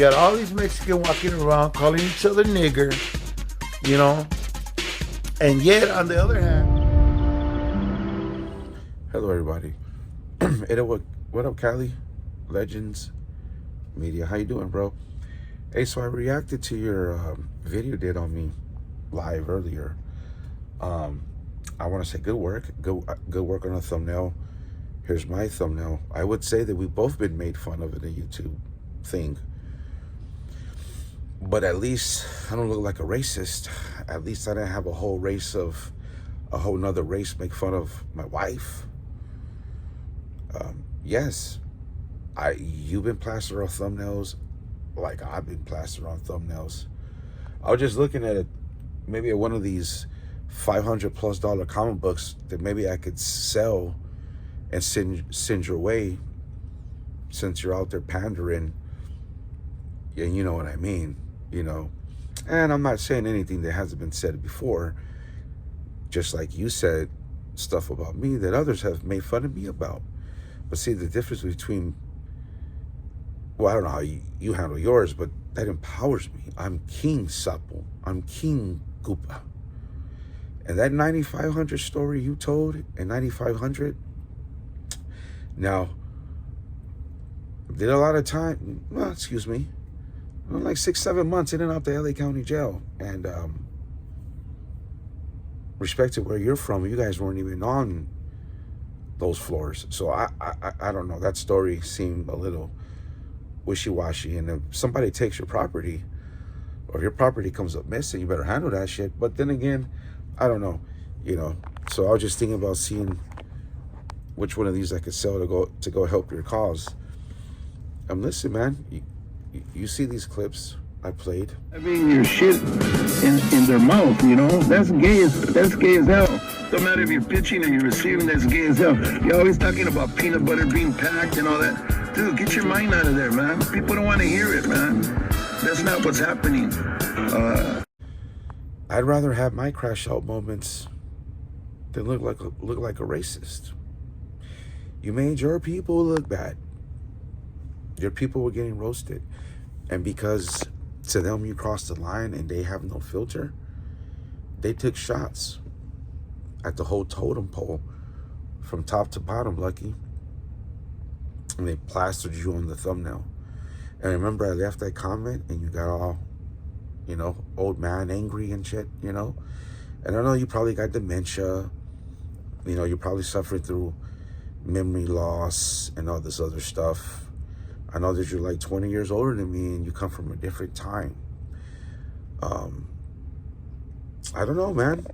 You got all these Mexicans walking around calling each other nigger, you know, and yet on the other hand. Hello, everybody. Hey, what up, Cali? Legends Media. How you doing, bro? Hey, so I reacted to your video you did on me live earlier. I want to say good work. Good work on the thumbnail. Here's my thumbnail. I would say that we've both been made fun of in the YouTube thing. But at least I don't look like a racist. At least I didn't have a whole nother race make fun of my wife. Yes, you've been plastered on thumbnails like I've been plastered on thumbnails. I was just looking at it, maybe at one of these $500+ comic books that maybe I could sell and send your way, since you're out there pandering. Yeah, you know what I mean, you know. And I'm not saying anything that hasn't been said before, just like you said stuff about me that others have made fun of me about. But see, the difference between, well, I don't know how you handle yours, but that empowers me. I'm King Sapo. I'm King Koopa. And that 9500 story you told in 9500, now, did a lot of time, well, excuse me, like 6-7 months in and out the LA County Jail. And respect to where you're from, you guys weren't even on those floors. So I don't know, that story seemed a little wishy-washy. And if somebody takes your property, or if your property comes up missing, you better handle that shit. But then again, I don't know, you know. So I was just thinking about seeing which one of these I could sell to go help your cause. Listen, man, you see these clips I played. Having your shit in their mouth, you know, that's gay as hell. Don't matter if you're pitching or you're receiving, that's gay as hell. You're always talking about peanut butter being packed and all that. Dude, get your mind out of there, man. People don't want to hear it, man. That's not what's happening. I'd rather have my crash out moments than look like a racist. You made your people look bad. Your people were getting roasted. And because to them you crossed the line and they have no filter, they took shots at the whole totem pole from top to bottom, Lucky. And they plastered you on the thumbnail. And remember, I left that comment and you got all, you know, old man angry and shit, you know. And I know you probably got dementia. You know, you're probably suffering through memory loss and all this other stuff. I know that you're like 20 years older than me and you come from a different time. I don't know, man.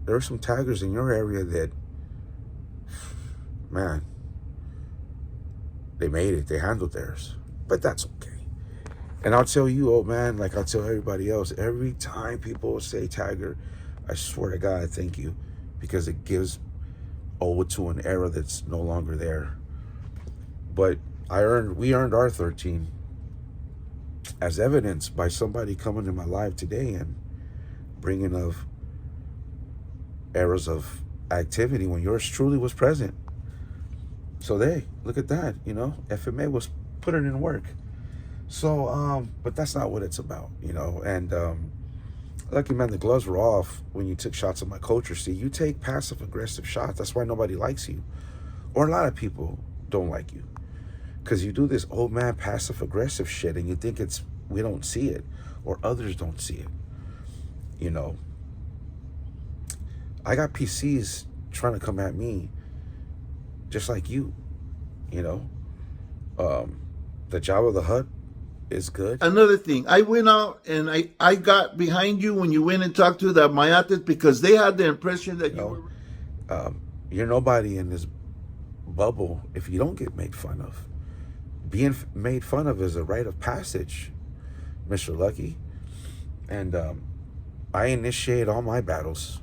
There are some taggers in your area that, man, they made it. They handled theirs. But that's okay. And I'll tell you, old man, like I'll tell everybody else, every time people say tagger, I swear to God, I thank you, because it gives ode to an era that's no longer there. But we earned our 13 as evidenced by somebody coming to my live today and bringing of eras of activity when yours truly was present. So look at that, you know, FMA was putting in work. So, but that's not what it's about, you know. And Lucky, man, the gloves were off when you took shots at my culture. See, you take passive-aggressive shots. That's why nobody likes you. Or a lot of people don't like you. Because you do this old man passive-aggressive shit and you think we don't see it. Or others don't see it. You know. I got PCs trying to come at me just like you. You know. The Jabba the Hutt is good. Another thing, I went out and I got behind you when you went and talked to the Mayates because they had the impression that you were... You're nobody in this bubble if you don't get made fun of. Being made fun of is a rite of passage, Mr. Lucky. And I initiate all my battles.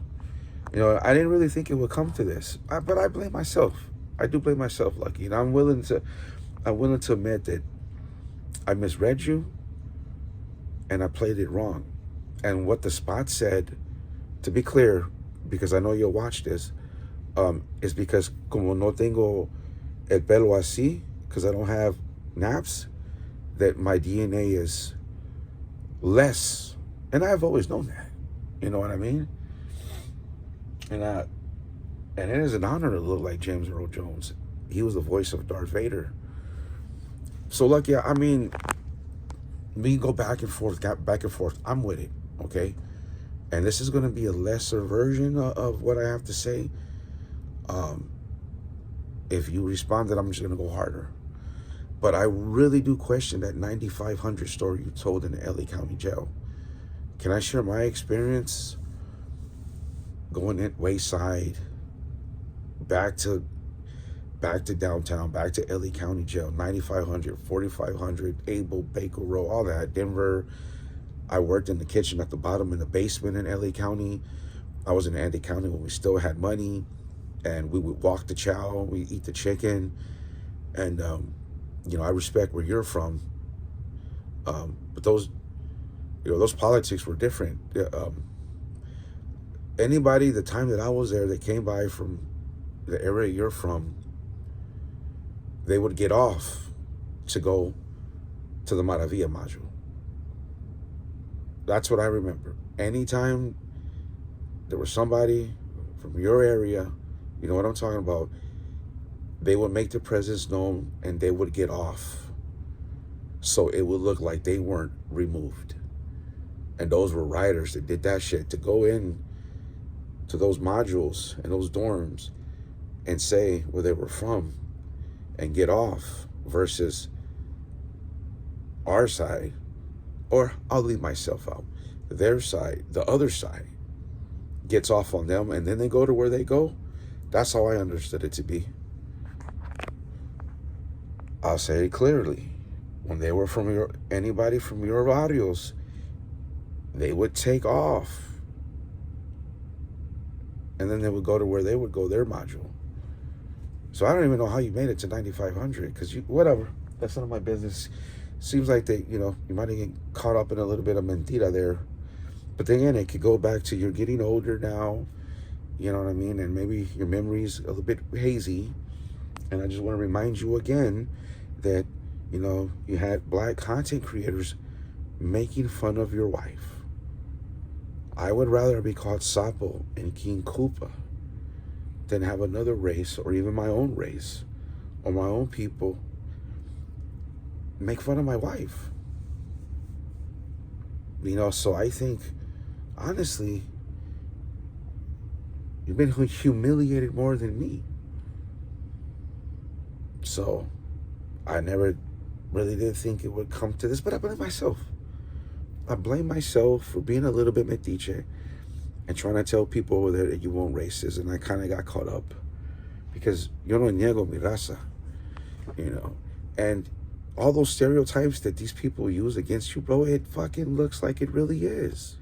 You know, I didn't really think it would come to this, but I blame myself. I do blame myself, Lucky. And I'm willing to admit that I misread you and I played it wrong. And what the spot said, to be clear, because I know you'll watch this, is because como no tengo el pelo así, because I don't have naps, that my DNA is less, and I've always known that. You know what I mean? And it is an honor to look like James Earl Jones. He was the voice of Darth Vader. So Lucky, I mean, we go back and forth. I'm with it, okay? And this is going to be a lesser version of what I have to say. If you responded, I'm just going to go harder. But I really do question that 9,500 story you told in the LA County Jail. Can I share my experience going in Wayside, back to downtown, back to LA County Jail, 9,500, 4,500, Abel, Baker Row, all that, Denver. I worked in the kitchen at the bottom in the basement in LA County. I was in Andy County when we still had money, and we would walk the chow, we eat the chicken, and you know, I respect where you're from, but those, you know, those politics were different. Anybody, the time that I was there, that came by from the area you're from, they would get off to go to the Maravilla module. That's what I remember. Anytime there was somebody from your area, you know what I'm talking about, they would make their presence known and they would get off. So it would look like they weren't removed. And those were riders that did that shit, to go in to those modules and those dorms and say where they were from and get off, versus our side, or I'll leave myself out, their side, the other side gets off on them and then they go to where they go. That's how I understood it to be. I'll say it clearly. When they were from anybody from your barrios, they would take off. And then they would go to where they would go, their module. So I don't even know how you made it to 9,500, because whatever. That's none of my business. Seems like they, you know, you might have get caught up in a little bit of mentira there. But then again, it could go back to you're getting older now. You know what I mean? And maybe your memory's a little bit hazy. And I just want to remind you again that, you know, you had black content creators making fun of your wife. I would rather be called Sapo and King Koopa than have another race, or even my own race or my own people, make fun of my wife. You know, so I think, honestly, you've been humiliated more than me. So I never really did think it would come to this, but I blame myself. I blame myself for being a little bit metiche and trying to tell people over there that you weren't racist, and I kind of got caught up because yo no niego mi raza, you know, and all those stereotypes that these people use against you, bro, it fucking looks like it really is.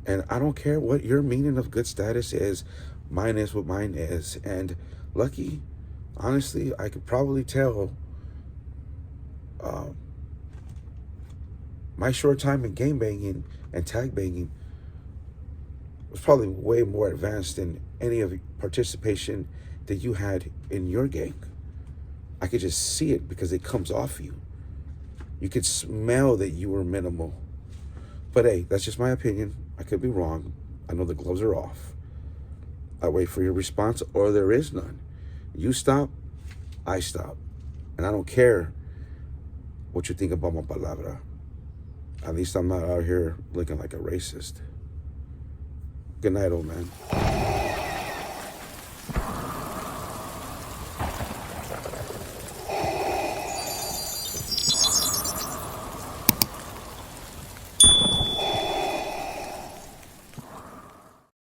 And I don't care what your meaning of good status is, mine is what mine is. And Lucky, honestly, I could probably tell my short time in game banging and tag banging was probably way more advanced than any of the participation that you had in your gang. I could just see it because it comes off you. You could smell that you were minimal. But hey, that's just my opinion. I could be wrong. I know the gloves are off. I wait for your response, or there is none. You stop, I stop. And I don't care what you think about my palabra. At least I'm not out here looking like a racist. Good night, old man.